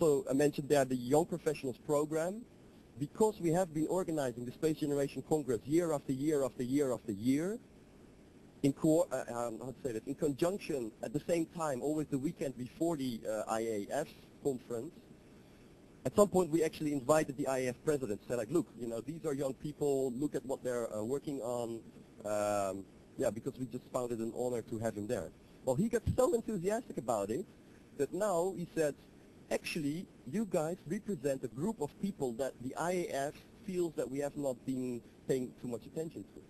So I mentioned there the Young Professionals Program. Because we have been organizing the Space Generation Congress year after year after year after year, in conjunction at the same time, always the weekend before the IAF conference, at some point we actually invited the IAF president, said like, look, these are young people, look at what they're working on, because we just found it an honor to have him there. Well, he got so enthusiastic about it that now he said, actually, you guys represent a group of people that the IAF feels that we have not been paying too much attention to.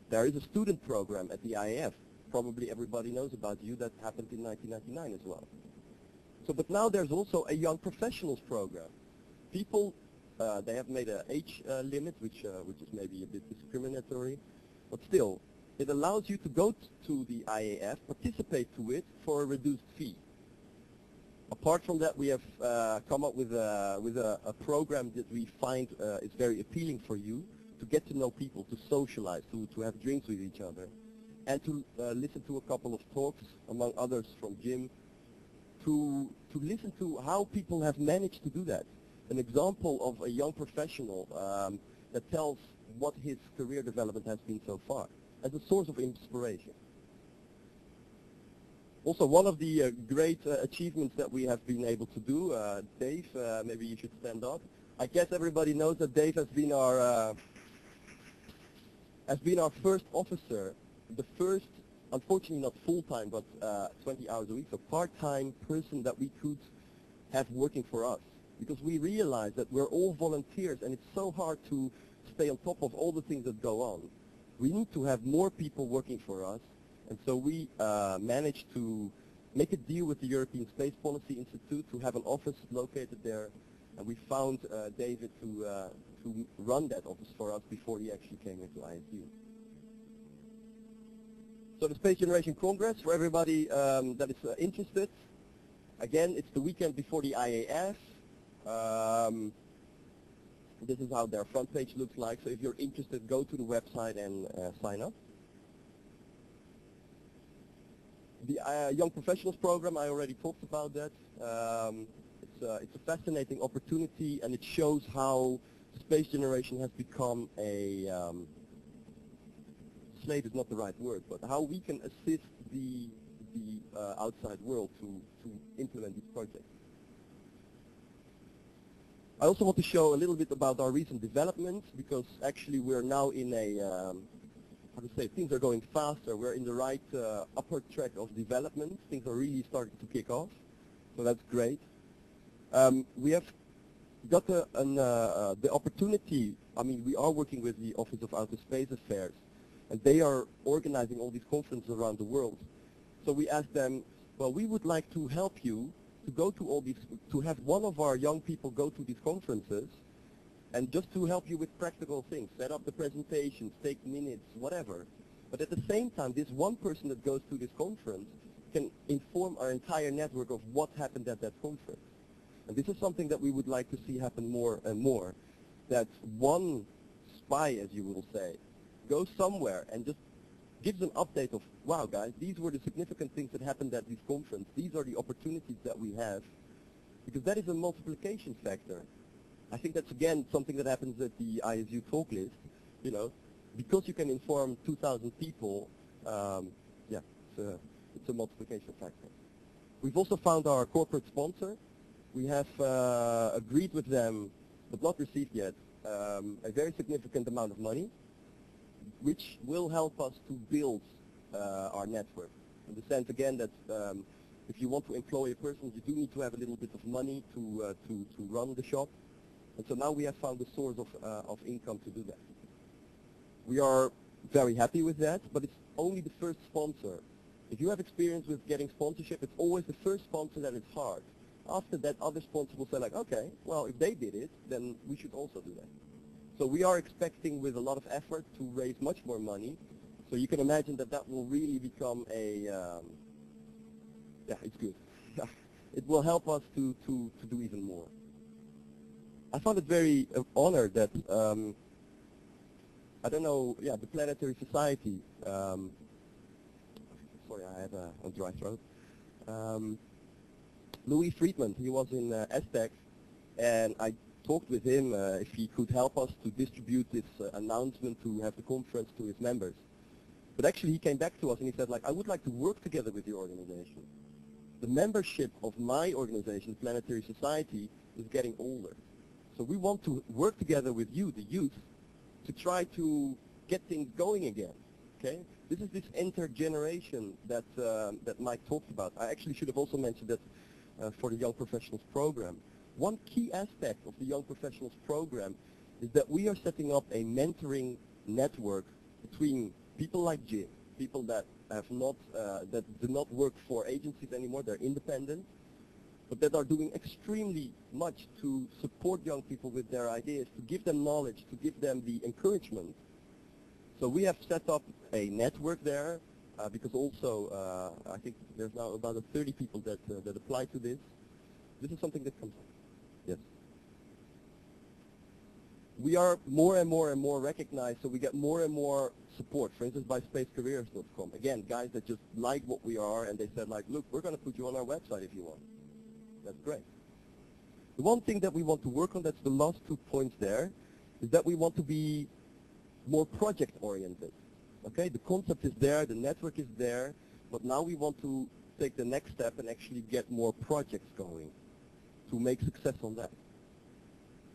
There is a student program at the IAF. Probably everybody knows about you. That happened in 1999 as well. So, but now there's also a young professionals program. People, they have made an age limit, which is maybe a bit discriminatory, but still, it allows you to go to the IAF, participate to it for a reduced fee. Apart from that, we have come up with a program that we find is very appealing for you, to get to know people, to socialize, to have drinks with each other, and to listen to a couple of talks, among others from Jim, to listen to how people have managed to do that. An example of a young professional that tells what his career development has been so far, as a source of inspiration. Also, one of the great achievements that we have been able to do, Dave, maybe you should stand up. I guess everybody knows that Dave has been our first officer, the first, unfortunately not full-time, but 20 hours a week, so part-time person that we could have working for us. Because we realized that we're all volunteers, and it's so hard to stay on top of all the things that go on. We need to have more people working for us. And so we managed to make a deal with the European Space Policy Institute to have an office located there. And we found David to run that office for us before he actually came into ISU. So the Space Generation Congress, for everybody that is interested, again, it's the weekend before the IAF. This is how their front page looks like. So if you're interested, go to the website and sign up. The Young Professionals Program, I already talked about that. It's a fascinating opportunity, and it shows how Space Generation has become a, slave is not the right word, but how we can assist the outside world to implement these projects. I also want to show a little bit about our recent developments, because actually we're now in a how to say, things are going faster. We're in the right upper track of development. Things are really starting to kick off, so that's great. We have got the opportunity, I mean, we are working with the Office of Outer Space Affairs, and they are organizing all these conferences around the world. So we asked them, well, we would like to help you to go to all these, to have one of our young people go to these conferences, and just to help you with practical things, set up the presentations, take minutes, whatever. But at the same time, this one person that goes to this conference can inform our entire network of what happened at that conference. And this is something that we would like to see happen more and more, that one spy, as you will say, goes somewhere and just gives an update of, wow, guys, these were the significant things that happened at this conference. These are the opportunities that we have, because that is a multiplication factor. I think that's, again, something that happens at the ISU talk list, you know, because you can inform 2,000 people, it's a multiplication factor. We've also found our corporate sponsor. We have agreed with them, but not received yet, a very significant amount of money, which will help us to build our network. In the sense, again, that if you want to employ a person, you do need to have a little bit of money to run the shop. And so now we have found a source of income to do that. We are very happy with that, but it's only the first sponsor. If you have experience with getting sponsorship, it's always the first sponsor that is hard. After that, other sponsors will say like, okay, well, if they did it, then we should also do that. So we are expecting with a lot of effort to raise much more money. So you can imagine that that will really become a, it's good. It will help us to do even more. I found it very honored that, I don't know, the Planetary Society, sorry, I have a dry throat. Louis Friedman, he was in Aztec, and I talked with him if he could help us to distribute this announcement to have the conference to his members. But actually he came back to us and he said, like, I would like to work together with your organization. The membership of my organization, Planetary Society, is getting older. So we want to work together with you, the youth, to try to get things going again. Okay? This is this intergeneration that, that Mike talked about. I actually should have also mentioned that for the Young Professionals program. One key aspect of the Young Professionals program is that we are setting up a mentoring network between people like Jim, people that have not, that do not work for agencies anymore, they're independent, but that are doing extremely much to support young people with their ideas, to give them knowledge, to give them the encouragement. So we have set up a network there, because also I think there's now about 30 people that, that apply to this. This is something that comes, yes. We are more and more recognized, so we get more and more support, for instance, by spacecareers.com. Again, guys that just like what we are, and they said, like, look, we're going to put you on our website if you want. That's great. The one thing that we want to work on, that's the last 2 points there, is that we want to be more project-oriented. Okay, the concept is there, the network is there, but now we want to take the next step and actually get more projects going to make success on that.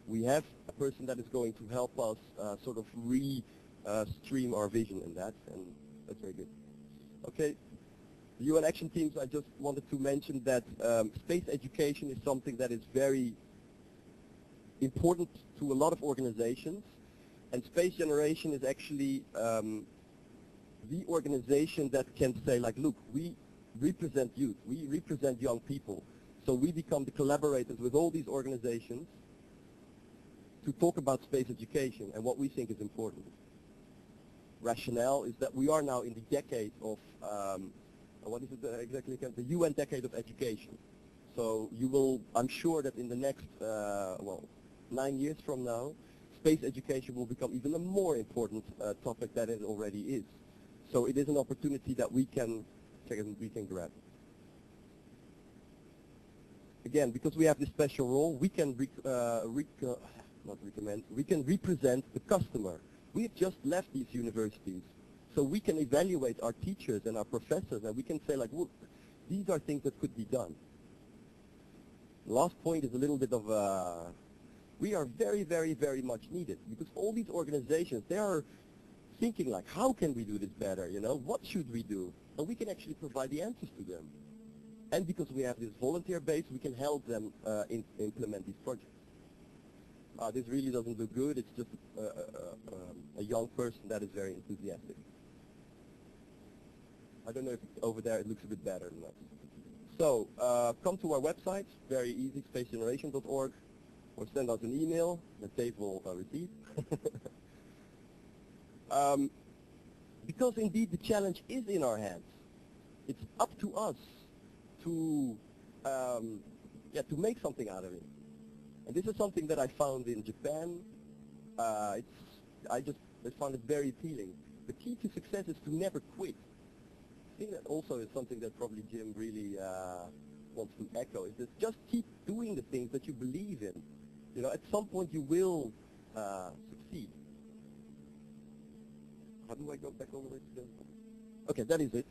We have a person that is going to help us sort of stream our vision in that, and that's very good. Okay, the UN Action Teams, I just wanted to mention that space education is something that is very important to a lot of organizations, and Space Generation is actually the organization that can say, like, look, we represent youth, we represent young people, so we become the collaborators with all these organizations to talk about space education and what we think is important. Rationale is that we are now in the decade of, what is it exactly, the UN Decade of Education. So you will, I'm sure that in the next, 9 years from now, space education will become even a more important topic than it already is. So it is an opportunity that we can grab. Again, because we have this special role, we can we can represent the customer. We have just left these universities, so we can evaluate our teachers and our professors, and we can say, like, look, these are things that could be done. Last point is a little bit of we are very much needed, because all these organizations, they are thinking, like, how can we do this better, you know, what should we do? And we can actually provide the answers to them. And because we have this volunteer base, we can help them implement these projects. This really doesn't look good. It's just a young person that is very enthusiastic. I don't know if over there it looks a bit better than that. So come to our website, very easy, spacegeneration.org, or send us an email that Dave will receive. Because indeed the challenge is in our hands. It's up to us to make something out of it. And this is something that I found in Japan. I found it very appealing. The key to success is to never quit. I think that also is something that probably Jim really wants to echo, is that just keep doing the things that you believe in. You know, at some point you will succeed. How do I go back all the way to the... Okay, that is it.